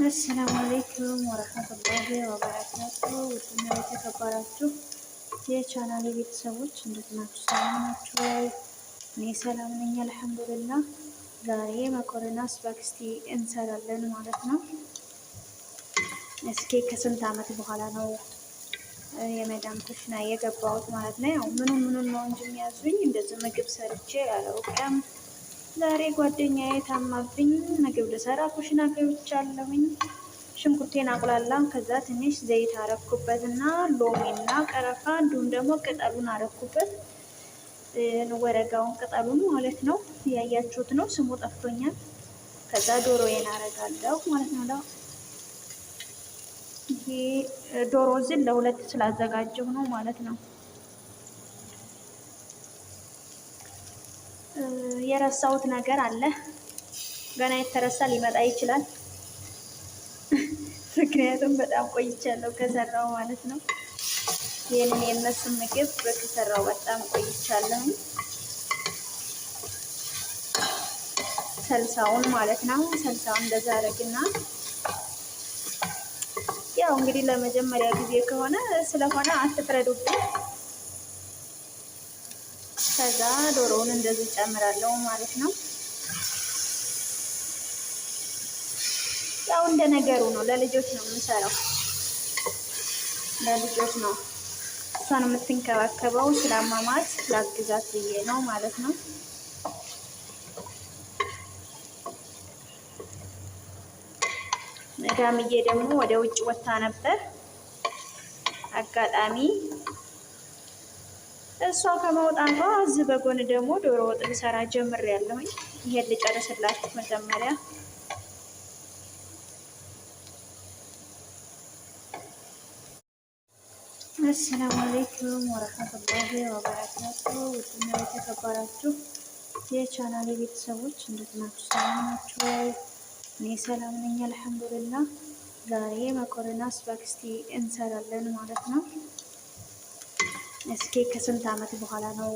አሰላሙ አለይኩም ወረህመቱላሂ ወበረካቱ። ውድና የተከበራችሁ የቻናሌ ቤተሰቦች እንዴት ናችሁ? ሰላም ናችሁ ወይ? እኔ ሰላም ነኝ አልሐምዱሊላህ። ዛሬ መኮረና ስፓጌቲ እንሰራለን ማለት ነው። እስኪ ከስንት ዓመት በኋላ ነው የመዳም ኩሽና የገባሁት ማለት ነው። ያው ምኑን ነው እንጂ የሚያዙኝ እንደዚህ ምግብ ሰርቼ አላውቅም። ዛሬ ጓደኛዬ ታማብኝ ምግብ ልሰራ ኩሽና ገብቻለሁኝ። ሽንኩርቴን አቁላላም። ከዛ ትንሽ ዘይት አረኩበት እና ሎሚና ቀረፋ እንዲሁም ደግሞ ቅጠሉን አረኩበት። ወረጋውን ቅጠሉን ማለት ነው። ያያችሁት ነው፣ ስሙ ጠፍቶኛል። ከዛ ዶሮዬን አረጋለሁ ማለት ነው። ይሄ ዶሮ ዝን ለሁለት ስላዘጋጀሁ ነው ማለት ነው። የረሳሁት ነገር አለ። ገና የተረሳ ሊመጣ ይችላል። ምክንያቱም በጣም ቆይቻለሁ ከሰራው ማለት ነው። ይህንን የነሱን ምግብ ከሰራው በጣም ቆይቻለሁ። ሰልሳውን ማለት ነው። ሰልሳውን እንደዛ አረግና ያው እንግዲህ ለመጀመሪያ ጊዜ ስለሆነ አትፍረዱብኝ። ከዛ ዶሮውን እንደዚህ ጨምራለሁ ማለት ነው። ያው እንደ ነገሩ ነው። ለልጆች ነው የምሰራው፣ ለልጆች ነው። እሷን የምትንከባከበው ስላማማት ላግዛት ብዬ ነው ማለት ነው። መዳምዬ ደግሞ ወደ ውጭ ወጥታ ነበር። አጋጣሚ እሷ ከመውጣቷ እዚህ በጎን ደግሞ ዶሮ ወጥ ልሰራ ጀምሬያለሁኝ። ይሄን ልጨርስላችሁ መጀመሪያ። አሰላሙ አለይኩም ወረህመቱላሂ ወበረካቱ። ውድና የተከበራችሁ የቻናሌ ቤተሰቦች እንዴት ናችሁ? ሰላም ናችሁ ወይ? እኔ ሰላም ነኝ አልሐምዱሊላህ። ዛሬ መኮረና ስፓጌቲ እንሰራለን ማለት ነው። እስኪ ከስንት ዓመት በኋላ ነው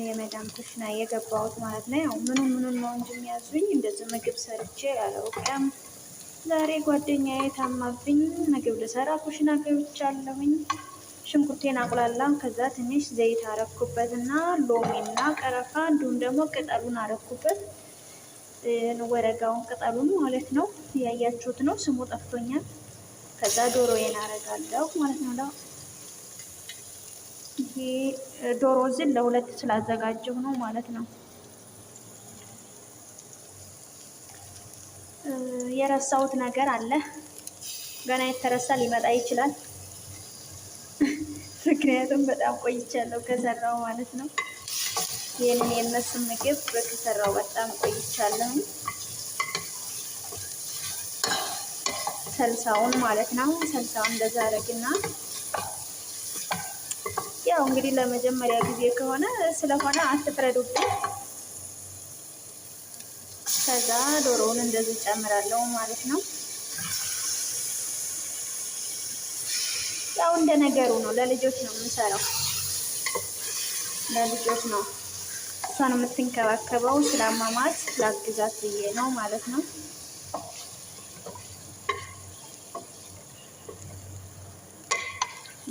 የመዳም ኩሽና የገባሁት ማለት ነው። ያው ምኑን ነው እንጂ የሚያዙኝ እንደዚህ ምግብ ሰርቼ አላውቅም። ዛሬ ጓደኛዬ ታማብኝ ምግብ ልሰራ ኩሽና ገብቻለሁኝ። ሽንኩርቴን አቁላላም። ከዛ ትንሽ ዘይት አረኩበት እና ሎሚና ቀረፋ እንዲሁም ደግሞ ቅጠሉን አረኩበት። ወረጋውን ቅጠሉን ማለት ነው። ያያችሁት ነው፣ ስሙ ጠፍቶኛል። ከዛ ዶሮዬን አረጋለሁ ማለት ነው። ይሄ ዶሮ ዝን ለሁለት ስላዘጋጀሁ ነው ማለት ነው። የረሳሁት ነገር አለ። ገና የተረሳ ሊመጣ ይችላል። ምክንያቱም በጣም ቆይቻለሁ ከሰራው ማለት ነው። ይህንን የነሱን ምግብ ከሰራው በጣም ቆይቻለሁ። ሰልሳውን ማለት ነው። ሰልሳውን እንደዛ አረግና ያው እንግዲህ ለመጀመሪያ ጊዜ ስለሆነ አትፍረዱብኝ። ከዛ ዶሮውን እንደዚህ ጨምራለሁ ማለት ነው። ያው እንደ ነገሩ ነው። ለልጆች ነው የምሰራው፣ ለልጆች ነው። እሷን የምትንከባከበው ስላማማት ላግዛት ብዬ ነው ማለት ነው።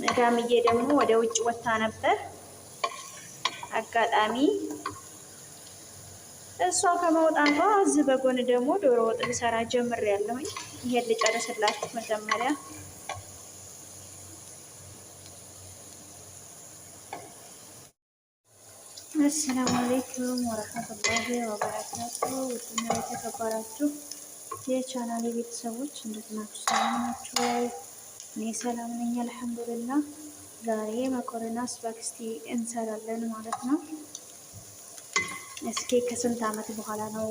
መዳምዬ ደግሞ ወደ ውጭ ወጥታ ነበር። አጋጣሚ እሷ ከመውጣቷ እዚህ በጎን ደግሞ ዶሮ ወጥ ልሰራ ጀምሬያለሁኝ። ይሄን ልጨርስላችሁ መጀመሪያ። አሰላሙ አለይኩም ወረህመቱላሂ ወበረካቱ። ውድና የተከበራችሁ የቻናሌ ቤተሰቦች እንዴት ናችሁ? ሰላም ናችሁ ወይ? እኔ ሰላም ነኝ አልሐምዱሊላህ። ዛሬ መኮረና ስፓጌቲ እንሰራለን ማለት ነው። እስኪ ከስንት ዓመት በኋላ ነው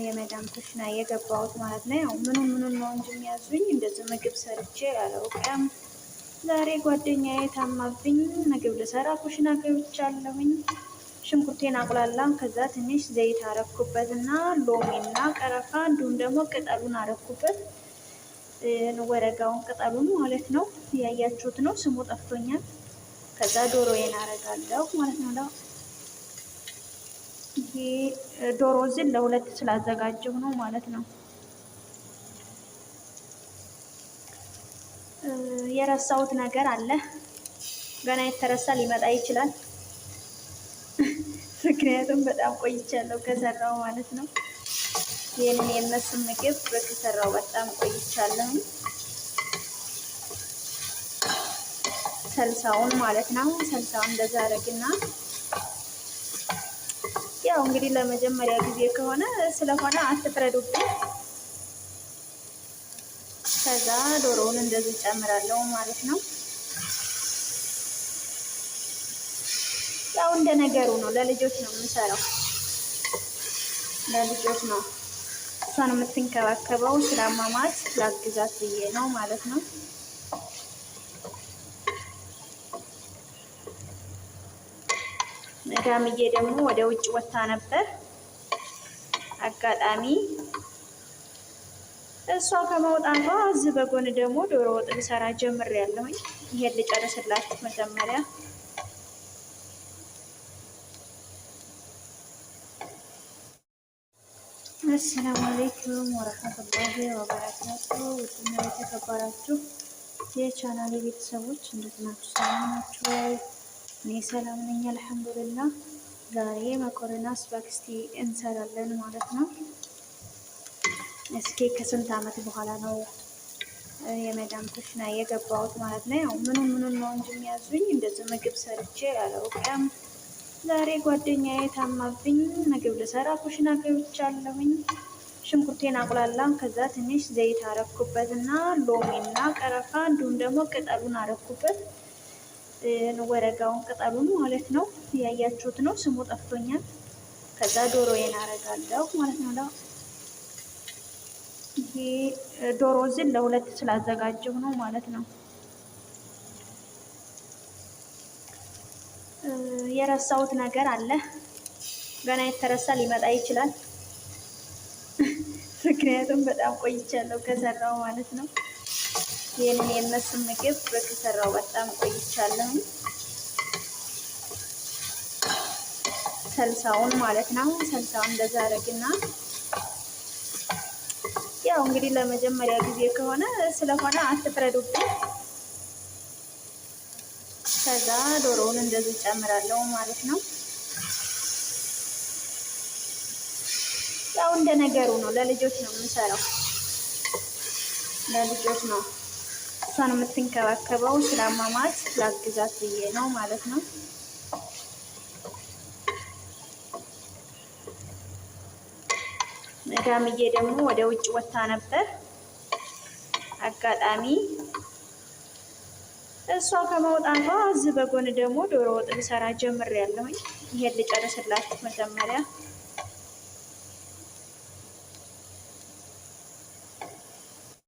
የመዳም ኩሽና የገባሁት ማለት ነው። ያው ምኑን ነው እንጂ የሚያዙኝ እንደዚህ ምግብ ሰርቼ አላውቅም። ዛሬ ጓደኛዬ ታማብኝ ምግብ ልሰራ ኩሽና ገብቻለሁኝ። ሽንኩርቴን አቁላላም። ከዛ ትንሽ ዘይት አረኩበት እና ሎሚና ቀረፋ እንዲሁም ደግሞ ቅጠሉን አረኩበት። ወረጋውን ቅጠሉን ማለት ነው። ያያችሁት ነው፣ ስሙ ጠፍቶኛል። ከዛ ዶሮዬን አረጋለሁ ማለት ነው። ይሄ ዶሮ ዝን ለሁለት ስላዘጋጀሁ ነው ማለት ነው። የረሳሁት ነገር አለ። ገና የተረሳ ሊመጣ ይችላል። ምክንያቱም በጣም ቆይቻለሁ ከሰራው ማለት ነው። ይህንን የእነሱን ምግብ ከሰራው በጣም ቆይቻለሁ። ሰልሳውን ማለት ነው። ሰልሳውን እንደዛ አደረግና ያው እንግዲህ ለመጀመሪያ ጊዜ ከሆነ ስለሆነ አትፍረዱብኝ። ከዛ ዶሮውን እንደዚህ ጨምራለሁ ማለት ነው። ያው እንደ ነገሩ ነው። ለልጆች ነው የምሰራው፣ ለልጆች ነው። እሷን የምትንከባከበው ስላማማት ላግዛት ብዬ ነው ማለት ነው። መዳምዬ ደግሞ ወደ ውጭ ወጣ ነበር። አጋጣሚ እሷ ከመውጣቷ እዚህ በጎን ደግሞ ዶሮ ወጥ ልሰራ ጀምሬያለሁኝ። ይሄን ልጨርስላችሁ መጀመሪያ። አሰላሙ አለይኩም ወረህመቱላሂ ወበረካቱ። ውድና የተከበራችሁ የቻናሌ ቤተሰቦች እንዴት ናችሁ? ሰላም ናችሁ ወይ? እኔ ሰላም ነኝ አልሐምዱሊላህ። ዛሬ መኮረና ስፓጌቲ እንሰራለን ማለት ነው። እስኪ ከስንት ዓመት በኋላ ነው የመዳም ኩሽና የገባሁት ማለት ነው። ያው ምኑን ነው እንጂ የሚያዙኝ እንደዚህ ምግብ ሰርቼ አላውቅም። ዛሬ ጓደኛዬ ታማብኝ ምግብ ልሰራ ኩሽና ገብቻለሁኝ። ሽንኩርቴን አቁላላ፣ ከዛ ትንሽ ዘይት አረኩበት እና ሎሚና ቀረፋ እንዲሁም ደግሞ ቅጠሉን አረኩበት። ወረጋውን ቅጠሉን ማለት ነው። ያያችሁት ነው፣ ስሙ ጠፍቶኛል። ከዛ ዶሮዬን አረጋለሁ ማለት ነው። ይሄ ዶሮ ዝን ለሁለት ስላዘጋጀሁ ነው ማለት ነው። የረሳሁት ነገር አለ። ገና የተረሳ ሊመጣ ይችላል። ምክንያቱም በጣም ቆይቻለሁ ከሰራው ማለት ነው። ይህንን የእነሱን ምግብ ከሰራው በጣም ቆይቻለሁ። ሰልሳውን ማለት ነው። ሰልሳውን እንደዛ አደረግና ያው እንግዲህ ለመጀመሪያ ጊዜ ከሆነ ስለሆነ አትፍረዱብኝ። ከዛ ዶሮውን እንደዚህ ጨምራለሁ ማለት ነው። ያው እንደ ነገሩ ነው። ለልጆች ነው የምሰራው፣ ለልጆች ነው። እሷን የምትንከባከበው ስላማማት ላግዛት ብዬ ነው ማለት ነው። መዳምዬ ደግሞ ወደ ውጭ ወጣ ነበር። አጋጣሚ እሷ ከመውጣቷ እዚህ በጎን ደግሞ ዶሮ ወጥ ልሰራ ጀምሬያለሁኝ። ይሄን ልጨርስላችሁ መጀመሪያ።